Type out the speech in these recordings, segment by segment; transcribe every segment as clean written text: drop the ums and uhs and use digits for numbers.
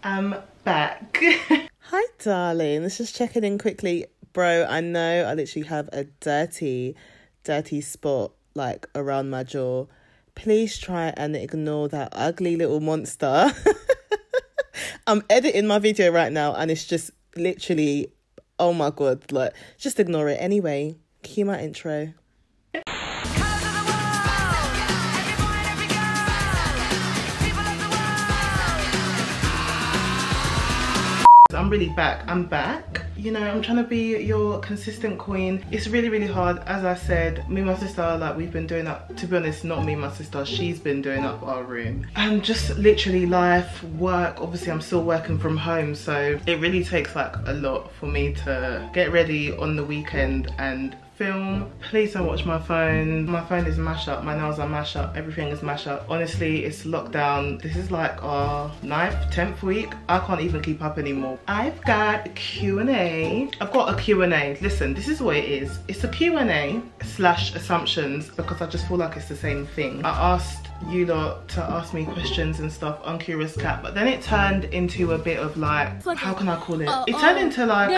I'm back. Hi darling, let's just check in quickly. Bro, I know I literally have a dirty spot like around my jaw. Please try and ignore that ugly little monster. I'm editing my video right now and it's just literally, oh my god, like just ignore it. Anyway, cue my intro. I'm really back. I'm back. You know, I'm trying to be your consistent queen. It's really hard. As I said, me and my sister, like, we've been doing up, to be honest, not me and my sister, she's been doing up our room. And just literally life, work, obviously I'm still working from home, so it really takes like a lot for me to get ready on the weekend and film. Please don't watch my phone. My phone is mash up, my nails are mash up, everything is mash up. Honestly, it's lockdown. This is like our 9th, 10th week. I can't even keep up anymore. I've got a Q&A. I've got a Q&A. Listen, this is what it is. It's a Q&A / assumptions because I just feel like it's the same thing. I asked you lot to ask me questions and stuff on Curious Cat, but then it turned into a bit of like, how can I call it? It turned into like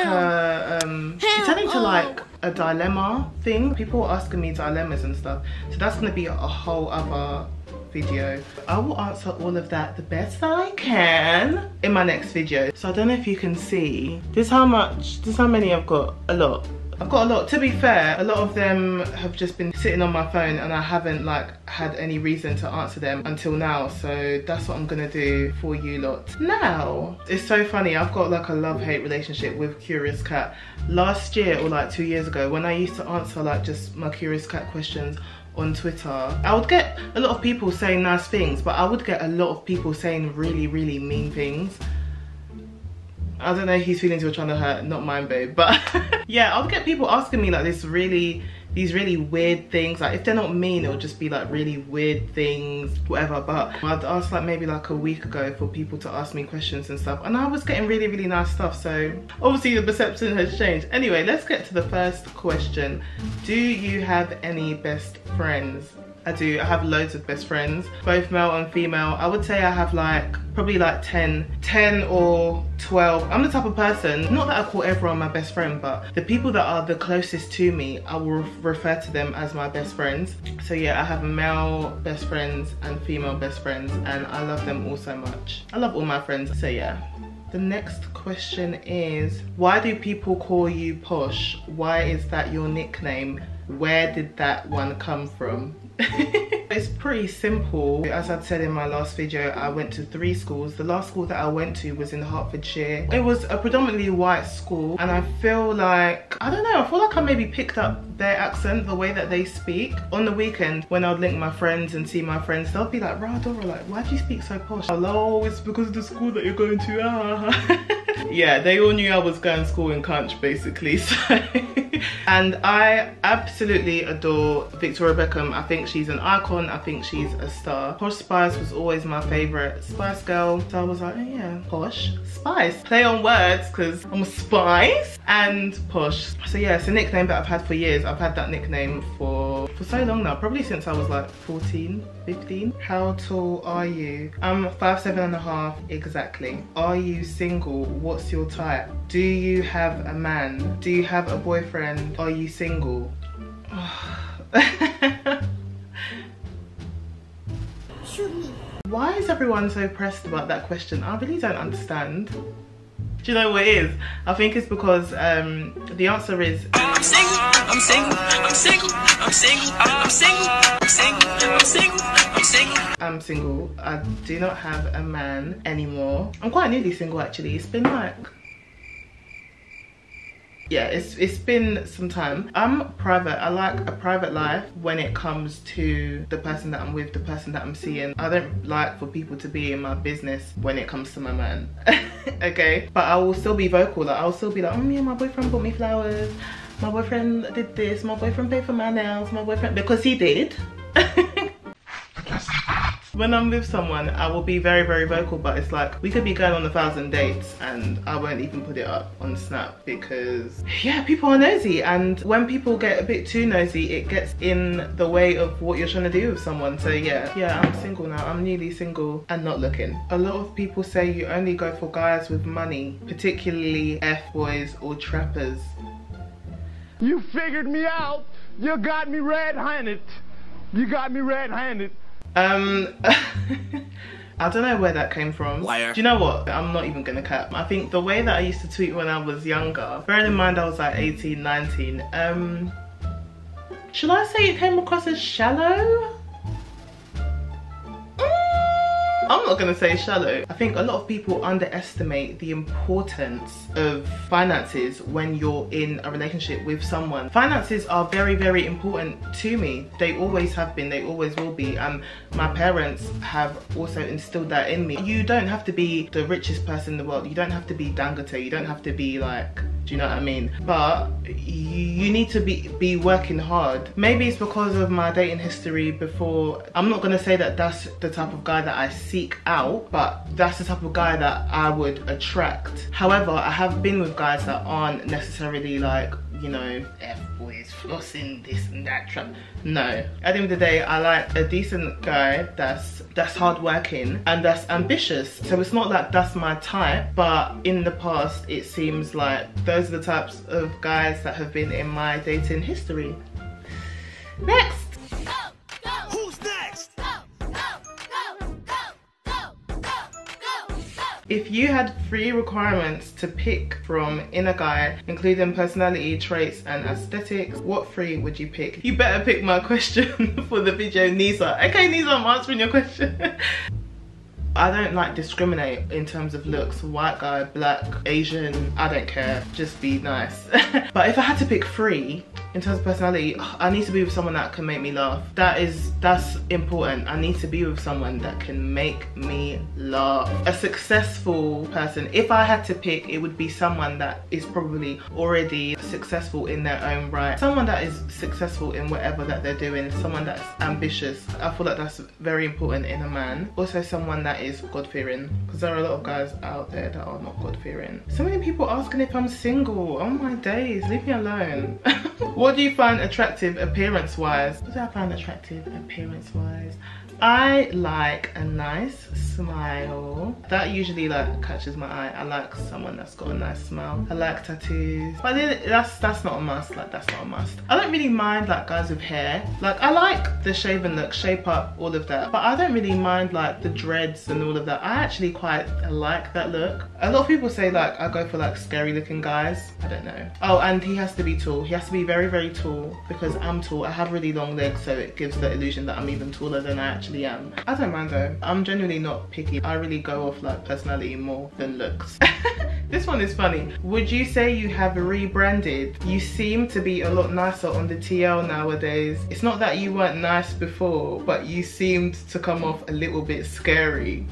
a dilemma thing. People were asking me dilemmas and stuff, so that's gonna be a whole other video. I will answer all of that the best I can in my next video. So I don't know if you can see, this is how many I've got. I've got a lot. To be fair, a lot of them have just been sitting on my phone and I haven't like had any reason to answer them until now. So that's what I'm gonna do for you lot. Now, it's so funny. I've got like a love-hate relationship with Curious Cat. Last year or like 2 years ago, when I used to answer like just my Curious Cat questions on Twitter, I would get a lot of people saying nice things, but I would get a lot of people saying really mean things. I don't know whose feelings you're trying to hurt, not mine, babe, but yeah, I'll get people asking me like these really weird things. Like if they're not mean, it'll just be like really weird things, whatever. But I'd asked like maybe like a week ago for people to ask me questions and stuff, and I was getting really nice stuff. So obviously the perception has changed. Anyway, let's get to the first question. Do you have any best friends? I do. I have loads of best friends, both male and female. I would say I have like probably like 10 or 12. I'm the type of person, not that I call everyone my best friend, but the people that are the closest to me, I will refer to them as my best friends. So yeah, I have male best friends and female best friends, and I love them all so much. I love all my friends, so yeah. The next question is, why do people call you Posh? Why is that your nickname? Where did that one come from? It's pretty simple. As I'd said in my last video, I went to 3 schools. The last school that I went to was in Hertfordshire. It was a predominantly white school, and I feel like, I don't know, I feel like I maybe picked up their accent, the way that they speak. On the weekend, when I'd link my friends and see my friends, they'll be like, "Rah, Dora, like, why do you speak so posh?" Oh, it's because of the school that you're going to. Yeah, they all knew I was going to school in Cunch, basically. So and I absolutely adore Victoria Beckham. I think she's an icon. I think she's a star. Posh Spice was always my favorite Spice Girl. So I was like, oh yeah, Posh Spice. Play on words because I'm a spice and posh. So yeah, it's a nickname that I've had for years. I've had that nickname for so long now, probably since I was like 14, 15. How tall are you? I'm 5'7.5" exactly. Are you single? What's your type? Do you have a man? Do you have a boyfriend? Are you single? Why is everyone so pressed about that question? I really don't understand. Do you know what it is? I think it's because the answer is I'm single, I'm single, I'm single, I'm single, I'm single, I'm single, I'm single, I'm single. I'm single. I do not have a man anymore. I'm quite newly single actually. It's been like, yeah, it's been some time. I'm private. I like a private life when it comes to the person that I'm with, the person that I'm seeing. I don't like for people to be in my business when it comes to my man. Okay, but I will still be vocal. Like I'll still be like, oh yeah, my boyfriend bought me flowers, my boyfriend did this, my boyfriend paid for my nails, my boyfriend, because he did. When I'm with someone, I will be very, very vocal, but it's like we could be going on 1,000 dates and I won't even put it up on Snap because, yeah, people are nosy. And when people get a bit too nosy, it gets in the way of what you're trying to do with someone. So yeah, I'm single now. I'm newly single and not looking. A lot of people say you only go for guys with money, particularly F-boys or trappers. You figured me out. You got me red-handed. You got me red-handed. I don't know where that came from. Liar. Do you know what? I'm not even gonna cap. I think the way that I used to tweet when I was younger, bearing in mind I was like 18, 19, should I say it came across as shallow? I'm not gonna say shallow. I think a lot of people underestimate the importance of finances when you're in a relationship with someone. Finances are very, very important to me. They always have been, they always will be. My parents have also instilled that in me. You don't have to be the richest person in the world. You don't have to be Dangote. You don't have to be like, do you know what I mean? But you need to be working hard. Maybe it's because of my dating history before. I'm not gonna say that that's the type of guy that I seek out, but that's the type of guy that I would attract. However, I have been with guys that aren't necessarily like, you know, F-boys, flossing, this and that. No. At the end of the day, I like a decent guy that's hardworking and that's ambitious. So it's not like that's my type, but in the past, it seems like those are the types of guys that have been in my dating history. Next. Who's next? If you had 3 requirements to pick from in a guy, including personality, traits, and aesthetics, what 3 would you pick? You better pick my question for the video, Nisa. Okay, Nisa, I'm answering your question. I don't like discriminate in terms of looks. White guy, black, Asian, I don't care. Just be nice. But if I had to pick 3, in terms of personality, I need to be with someone that can make me laugh. That's important. I need to be with someone that can make me laugh. A successful person, if I had to pick, it would be someone that is probably already successful in their own right. Someone that is successful in whatever that they're doing. Someone that's ambitious. I feel like that's very important in a man. Also someone that is God-fearing, because there are a lot of guys out there that are not God-fearing. So many people asking if I'm single. Oh my days, leave me alone. What do you find attractive appearance-wise? What do I find attractive appearance-wise? I like a nice smile. That usually like catches my eye. I like someone that's got a nice smile. I like tattoos. But that's not a must. Like, that's not a must. I don't really mind like guys with hair. Like, I like the shaven look, shape up, all of that. But I don't really mind like the dreads and all of that. I actually quite like that look. A lot of people say like I go for like scary looking guys. I don't know. Oh, and he has to be tall. He has to be very, very tall because I'm tall. I have really long legs, so it gives the illusion that I'm even taller than I actually am. I don't mind though. I'm genuinely not picky. I really go off like personality more than looks. This one is funny. Would you say you have rebranded? You seem to be a lot nicer on the TL nowadays. It's not that you weren't nice before, but you seemed to come off a little bit scary.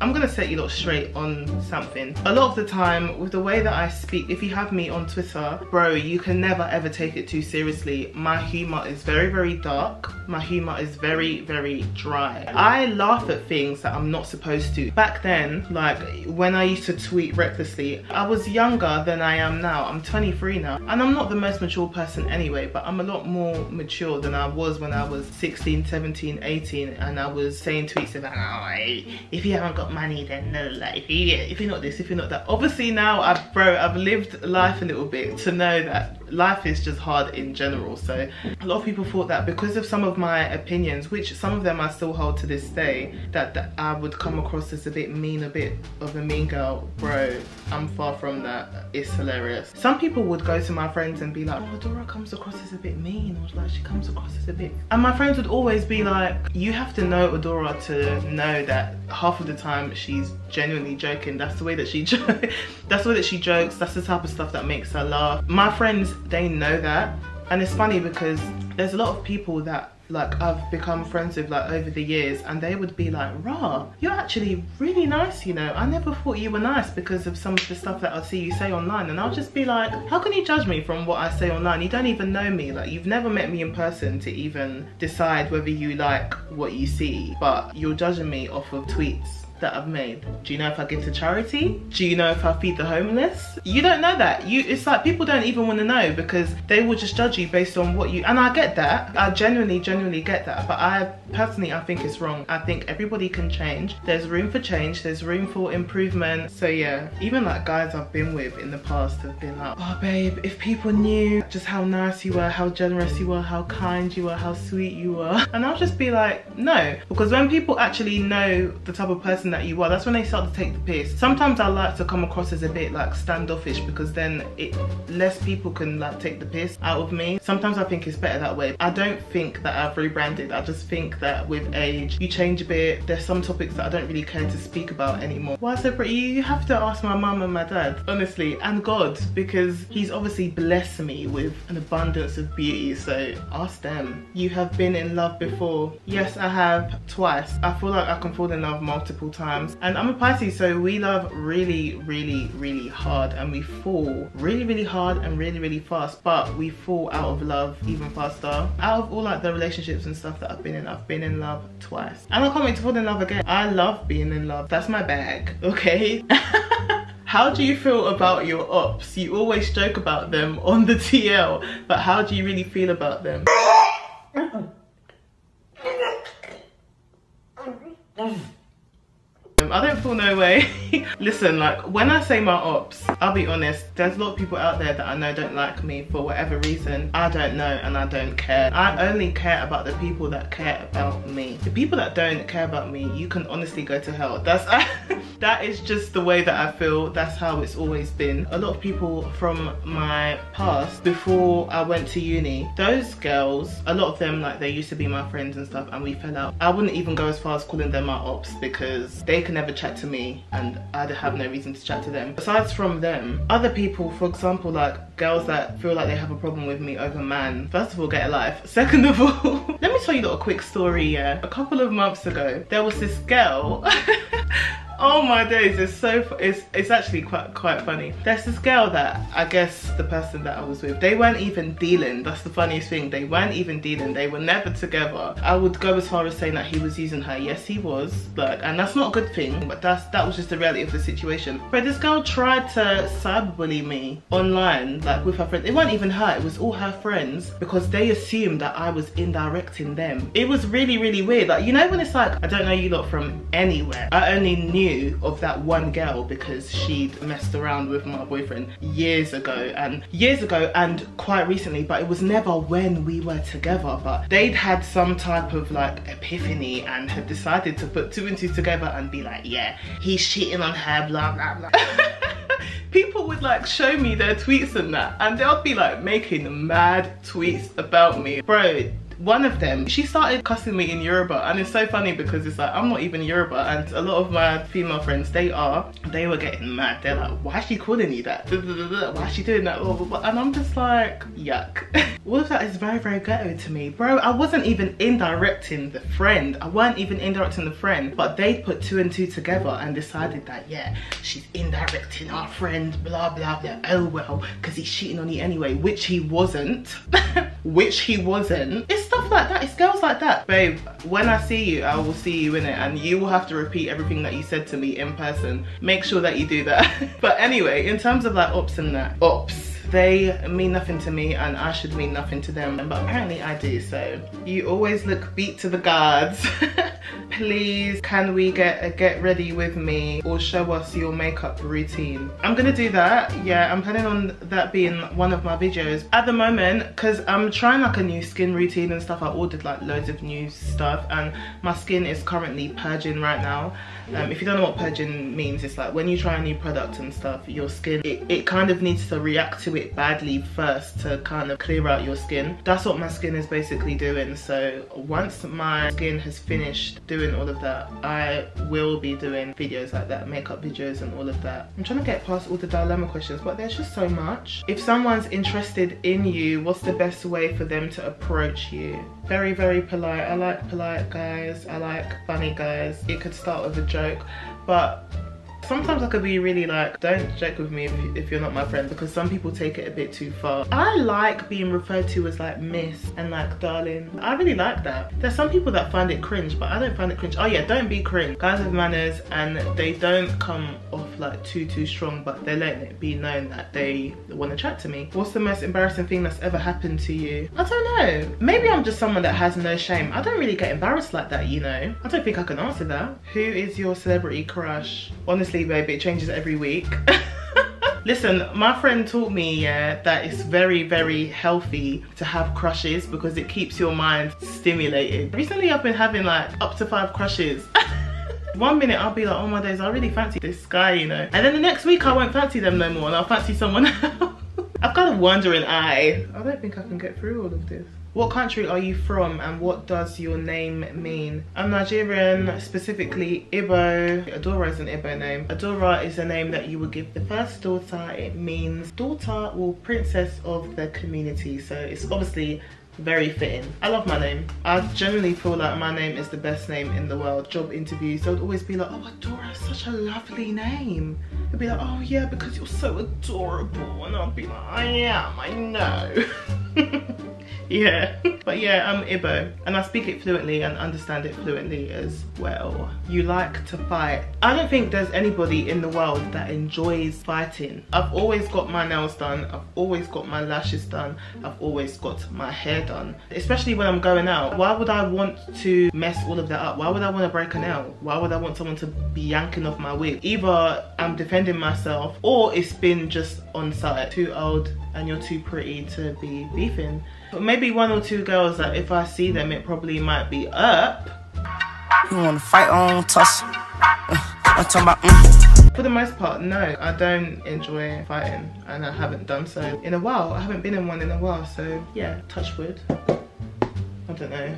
I'm gonna set you lot straight on something. A lot of the time, with the way that I speak, if you have me on Twitter, bro, you can never ever take it too seriously. My humor is very, very dark. My humor is very, very dry. I laugh at things that I'm not supposed to. Back then, like when I used to tweet recklessly, I was younger than I am now. I'm 23 now, and I'm not the most mature person anyway, but I'm a lot more mature than I was when I was 16, 17, 18, and I was saying tweets about, oh, if you haven't got money, then no, like if you're not this, if you're not that. Obviously now I've lived life a little bit to know that life is just hard in general. So a lot of people thought that because of some of my opinions, which some of them I still hold to this day, that I would come across as a bit mean, a bit of a mean girl. Bro, I'm far from that. It's hilarious. Some people would go to my friends and be like, oh, Dora comes across as a bit mean, or like she comes across as a bit, and my friends would always be like, you have to know Adora to know that half of the time she's genuinely joking. That's the way that she that's the way that she jokes. That's the type of stuff that makes her laugh. My friends, they know that. And it's funny because there's a lot of people that like I've become friends with like over the years, and they would be like, "Rah, you're actually really nice, you know. I never thought you were nice because of some of the stuff that I see you say online." And I'll just be like, how can you judge me from what I say online? You don't even know me. Like, you've never met me in person to even decide whether you like what you see, but you're judging me off of tweets that I've made. Do you know if I give to charity? Do you know if I feed the homeless? You don't know that. It's like people don't even want to know, because they will just judge you based on what you, and I get that. I genuinely get that, but I think it's wrong. I think everybody can change. There's room for change, there's room for improvement. So yeah, even like guys I've been with in the past have been like, "Oh babe, if people knew just how nice you were, how generous you were, how kind you were, how sweet you were." And I'll just be like, no, because when people actually know the type of person that you are, that's when they start to take the piss. Sometimes I like to come across as a bit like standoffish, because then less people can like take the piss out of me. Sometimes I think it's better that way. I don't think that I've rebranded. I just think that with age you change a bit. There's some topics that I don't really care to speak about anymore. Why so pretty? You have to ask my mum and my dad, honestly, and God, because he's obviously blessed me with an abundance of beauty. So ask them. You have been in love before? Yes, I have, twice. I feel like I can fall in love multiple times, and I'm a Pisces, so we love really hard, and we fall really hard and really fast, but we fall out of love even faster. Out of all like the relationships and stuff that I've been in love twice, and I can't wait to fall in love again. I love being in love. That's my bag, okay? How do you feel about your ops? You always joke about them on the TL, but how do you really feel about them? I don't feel no way. Listen, like when I say my ops, I'll be honest, there's a lot of people out there that I know don't like me for whatever reason. I don't know, and I don't care. I only care about the people that care about me. The people that don't care about me, you can honestly go to hell. That is just the way that I feel. That's how it's always been. A lot of people from my past, before I went to uni, those girls, a lot of them, like they used to be my friends and stuff, and we fell out. I wouldn't even go as far as calling them my ops, because they can never chat to me and I'd have no reason to chat to them. Besides from them, other people, for example, like girls that feel like they have a problem with me over man, first of all, get a life. Second of all, let me tell you a little quick story. Yeah, a couple of months ago there was this girl. Oh my days, it's actually quite funny. There's this girl that I guess the person that I was with, they weren't even dealing. That's the funniest thing. They weren't even dealing. They were never together. I would go as far as saying that he was using her. Yes, he was. Like, and that's not a good thing, but that was just the reality of the situation. But this girl tried to cyberbully me online, like with her friends. It wasn't even her, it was all her friends, because they assumed that I was indirecting them. It was really weird. Like, you know when it's like, I don't know you lot from anywhere. I only knew of that one girl because she'd messed around with my boyfriend years ago and quite recently, but it was never when we were together. But they'd had some type of like epiphany and had decided to put two and two together and be like, yeah, he's cheating on her, blah blah blah. People would like show me their tweets and that, and they'll be like making mad tweets about me. Bro, one of them, she started cussing me in Yoruba, and it's so funny because it's like, I'm not even Yoruba, and a lot of my female friends, they were getting mad. They're like, why is she calling you that? Why is she doing that? And I'm just like, yuck. All of that is very ghetto to me. Bro, I wasn't even indirecting the friend. I weren't even indirecting the friend, but they put two and two together and decided that, yeah, she's indirecting our friend, blah blah blah. Oh well, because he's cheating on you anyway, which he wasn't. Which he wasn't. It's stuff like that. It's girls like that. Babe, when I see you, I will see you in it, and you will have to repeat everything that you said to me in person. Make sure that you do that. But anyway, in terms of like ops and that, ops, they mean nothing to me and I should mean nothing to them, but apparently I do. So you always look beat to the guards. Please, can we get ready with me or show us your makeup routine? I'm gonna do that. Yeah, I'm planning on that being one of my videos at the moment, because I'm trying like a new skin routine and stuff. I ordered like loads of new stuff and my skin is currently purging right now. If you don't know what purging means, it's like when you try a new product and stuff, your skin, it kind of needs to react to it badly first to kind of clear out your skin. That's what my skin is basically doing. So once my skin has finished finished doing all of that, I will be doing videos like that, makeup videos and all of that. I'm trying to get past all the dilemma questions, but there's just so much. If someone's interested in you, what's the best way for them to approach you? Very, very polite. I like polite guys. I like funny guys. It could start with a joke, but sometimes I could be really like, don't joke with me if you're not my friend, because some people take it a bit too far. I like being referred to as like miss and like darling. I really like that. There's some people that find it cringe, but I don't find it cringe. Oh yeah, don't be cringe. Guys have manners and they don't come off like too strong, but they're letting it be known that they want to chat to me. What's the most embarrassing thing that's ever happened to you? I don't know. Maybe I'm just someone that has no shame. I don't really get embarrassed like that, you know. I don't think I can answer that. Who is your celebrity crush? Honestly, babe, it changes every week. Listen, my friend taught me, yeah, that it's very, very healthy to have crushes because it keeps your mind stimulated. Recently, I've been having like up to 5 crushes. One minute I'll be like, oh my days, I really fancy this guy, you know. And then the next week I won't fancy them no more and I'll fancy someone else. I've got a wandering eye. I don't think I can get through all of this. What country are you from and what does your name mean? I'm Nigerian, specifically Igbo. Adora is an Igbo name. Adora is a name that you would give the first daughter. It means daughter or princess of the community. So it's obviously very fitting. I love my name. I genuinely feel like my name is the best name in the world. Job interviews, they would always be like, oh, Adora is such a lovely name. They'd be like, oh yeah, because you're so adorable. And I'll be like, I am, I know. Yeah, but yeah, I'm Igbo and I speak it fluently and understand it fluently as well. You like to fight. I don't think there's anybody in the world that enjoys fighting. I've always got my nails done, I've always got my lashes done, I've always got my hair done, especially when I'm going out. Why would I want to mess all of that up? Why would I want to break a nail? Why would I want someone to be yanking off my wig? Either I'm defending myself or it's been just on site. Too old and you're too pretty to be beefing. But maybe 1 or 2 girls that if I see them, it probably might be up. You wanna fight on tussle? I'm talking about For the most part, no, I don't enjoy fighting and I haven't done so in a while. I haven't been in one in a while, so yeah, touch wood. I don't know.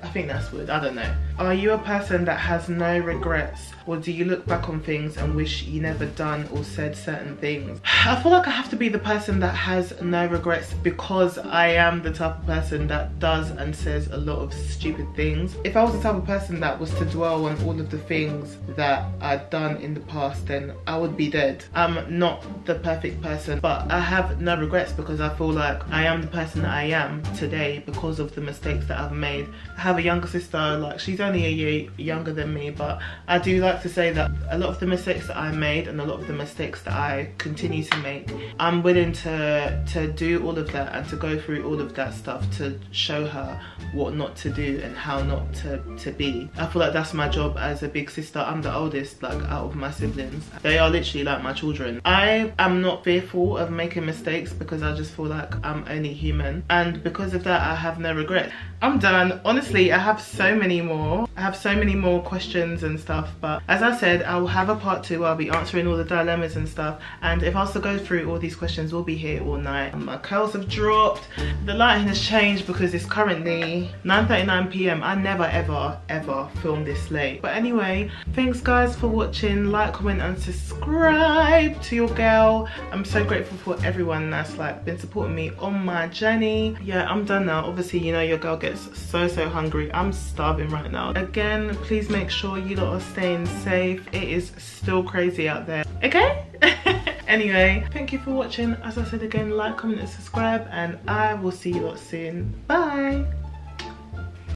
I think that's wood, I don't know. Are you a person that has no regrets, or do you look back on things and wish you never done or said certain things? I feel like I have to be the person that has no regrets because I am the type of person that does and says a lot of stupid things. If I was the type of person that was to dwell on all of the things that I'd done in the past, then I would be dead. I'm not the perfect person, but I have no regrets because I feel like I am the person that I am today because of the mistakes that I've made. I have a younger sister, like she's only a year younger than me, but I do like to say that a lot of the mistakes that I made and a lot of the mistakes that I continue to make, I'm willing to do all of that and to go through all of that stuff to show her what not to do and how not to be. I feel like that's my job as a big sister. I'm the oldest, like, out of my siblings. They are literally like my children. I am not fearful of making mistakes because I just feel like I'm only human, and because of that I have no regret. I'm done. Honestly, I have so many more. I have so many more questions and stuff, but as I said, I will have a part 2. I'll be answering all the dilemmas and stuff, and if I was to go through all these questions, we'll be here all night. My curls have dropped, the lighting has changed because it's currently 9:39 p.m. I never ever film this late. But anyway, thanks guys for watching. Like, comment and subscribe to your girl. I'm so grateful for everyone that's like been supporting me on my journey. Yeah, I'm done now. Obviously, you know, your girl gets so hungry. I'm starving right now. Again, please make sure you lot are staying safe. It is still crazy out there, okay? Anyway, thank you for watching. As I said again, like, comment and subscribe, and I will see you lot soon. Bye.